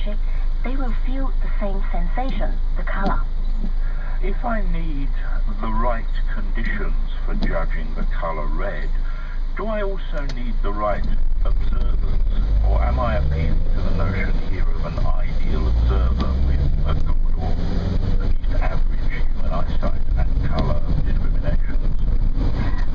object, they will feel the same sensation, the color. If I need the right conditions for judging the color red, do I also need the right observers, or am I appealing to the notion here of an ideal observer with a good or at least average human eyesight and color discriminations?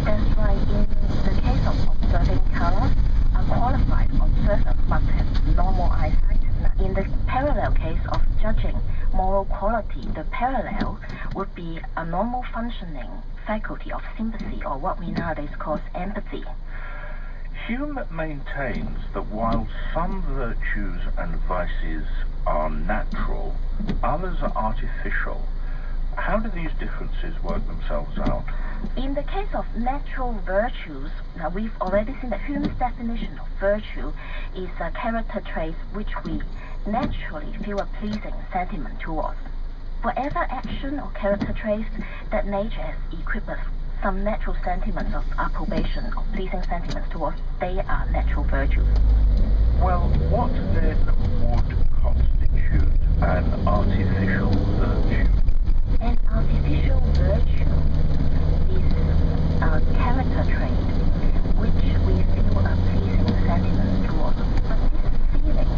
That's right. In the case of observing color, a qualified observer must have normal eyesight. In the parallel case of judging moral quality, the parallel would be a normal functioning faculty of sympathy, or what we nowadays call empathy. Hume maintains that while some virtues and vices are natural, others are artificial. How do these differences work themselves out? In the case of natural virtues, now we've already seen that Hume's definition of virtue is a character trait which we naturally feel a pleasing sentiment towards. Whatever action or character traits that nature has equipped us some natural sentiments of approbation or pleasing sentiments towards, they are natural virtues. Well, what then would constitute an artificial virtue? An artificial virtue is a character trait which we feel a pleasing sentiment towards. But this feeling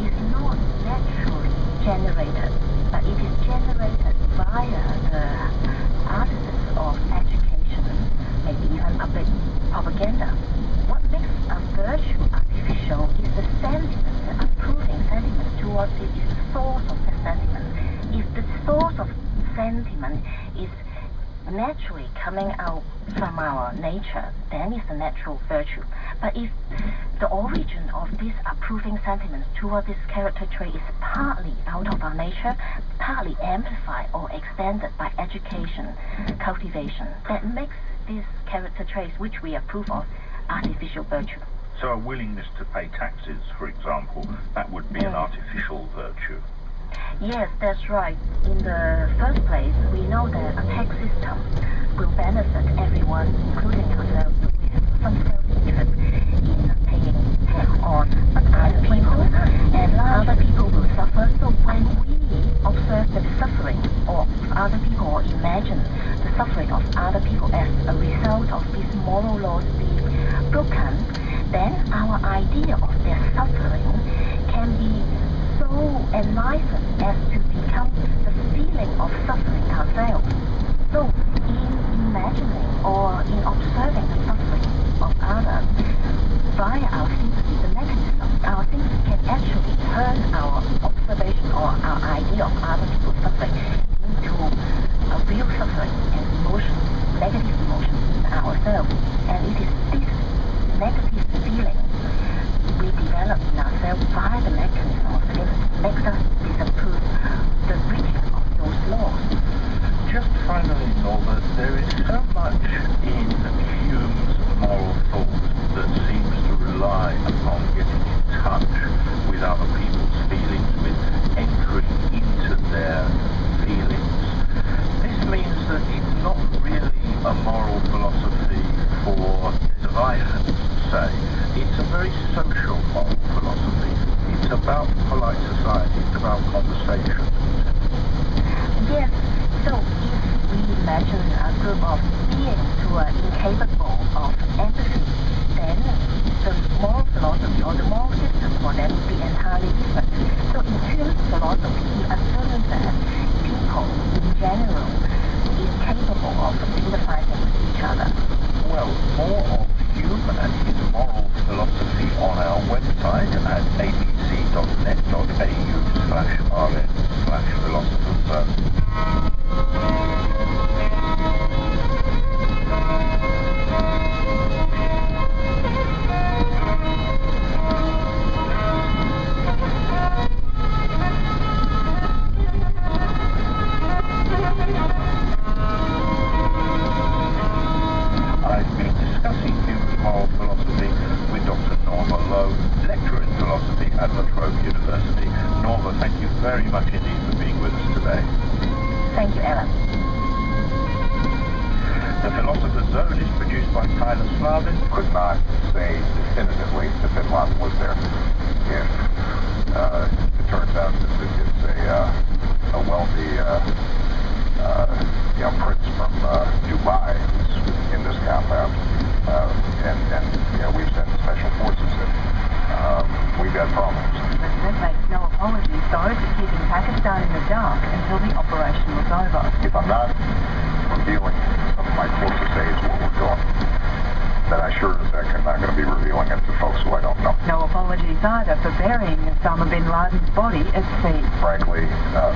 is not naturally generated, but it is generated via the artifice of education, maybe even public propaganda. What makes a virtue artificial is the sentiment, the approving sentiment towards it is the source of the sentiment. If the source of sentiment is naturally coming out from our nature, then it's a natural virtue. But if the origin of this approving sentiment toward this character trait is partly out of our nature, partly amplified or extended by education, cultivation, that makes these character traits which we approve of artificial virtue. So a willingness to pay taxes, for example, that would be an artificial virtue. Yes, that's right. In the first place, we know that a tax system will benefit everyone, including ourselves. So we have some self-interest in paying tax on other people, and other people will suffer. So when we observe the suffering of other people or imagine the suffering of other people as a result of these moral laws being broken, then our idea of their suffering can be so enlivened as to become the feeling of suffering ourselves. So in imagining or in observing the suffering of others via our sympathy, the mechanism, our sympathy can actually turn our observation or our idea of other people's suffering into a real suffering and emotion, negative emotion in ourselves. And it is this negative feeling we develop in ourselves via the mechanism of sympathy makes us disapprove the breaching of those laws. Just finally, Norbert, there is so much in Hume's moral thought that seems to rely upon getting in touch with other people's feelings, with entering into their feelings. This means that it's not really a moral philosophy for deviance, say. It's a very social moral philosophy. It's about polite society, it's about conversation. Yes, so if we imagine a group of beings who are incapable of empathy, then the moral philosophy or the moral system for them would be entirely different. So in Hume's philosophy, he assumes that people in general is capable of sympathizing with each other. Well, more of Hume and his moral philosophy on our website at abc.net.au/rn/philosophers zone. I've been discussing Hume's moral philosophy with Dr. Norma Lowe, lecturer in philosophy at La Trobe University. Norma, thank you very much indeed for being with us today. Thank you, Alan. The Philosopher's Zone is produced by Tyler Slavin. Could not say definitively if it was there. If it turns president makes no apologies, though, for keeping Pakistan in the dark until the operation was over. If I'm not revealing some of my closest aides what we're doing, then I sure as heck am not going to be revealing it to folks who I don't know. No apologies either for burying Osama bin Laden's body at sea. Frankly,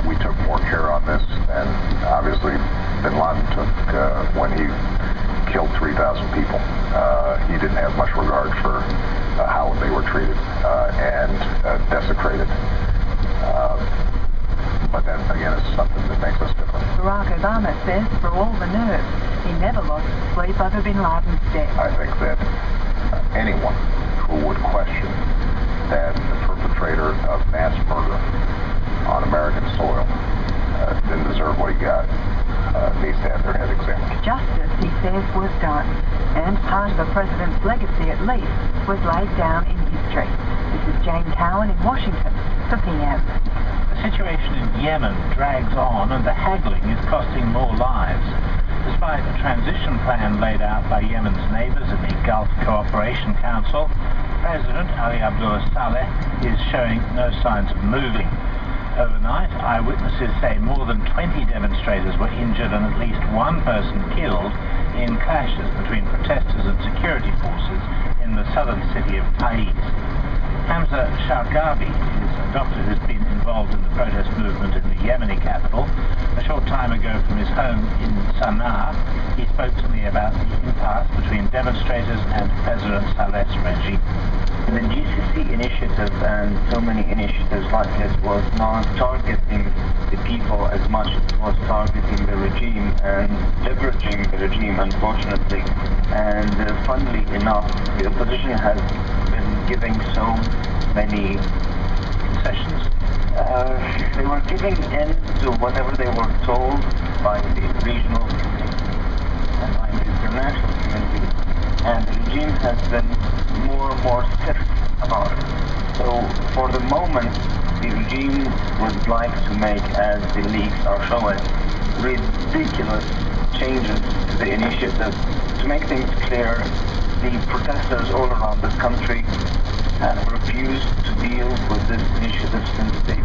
we took more care on this than obviously bin Laden took when he killed 3,000 people. He didn't have much regard for how they were treated and desecrated. But that, again, is something that makes us different. Barack Obama says, for all the nerve, he never lost sleep over bin Laden's death. I think that anyone who would question that the perpetrator of mass murder on American soil didn't deserve what he got needs to have their head examined. Justice, he says, was done, and part of the president's legacy, at least, was laid down in history. This is Jane Cowan in Washington for PM. The situation in Yemen drags on and the haggling is costing more lives. Despite a transition plan laid out by Yemen's neighbours in the Gulf Cooperation Council, President Ali Abdullah Saleh is showing no signs of moving. Overnight, eyewitnesses say more than 20 demonstrators were injured and at least one person killed in clashes between protesters and security forces in the southern city of Taiz. Hamza Shargabi is a doctor who's been involved in the protest movement in the Yemeni capital. A short time ago from his home in Sana'a, he spoke to me about the impasse between demonstrators and President Saleh's regime. The GCC initiative and so many initiatives like it was not targeting the people as much as it was targeting the regime and leveraging the regime, unfortunately. And funnily enough, the opposition has been giving so many Concessions? they were giving in to whatever they were told by the regional and by the international community. And the regime has been more and more stiff about it. So for the moment, the regime would like to make, as the leaks are showing, ridiculous changes to the initiative. To make things clear, the protesters all around the country have refused to deal with this initiative since day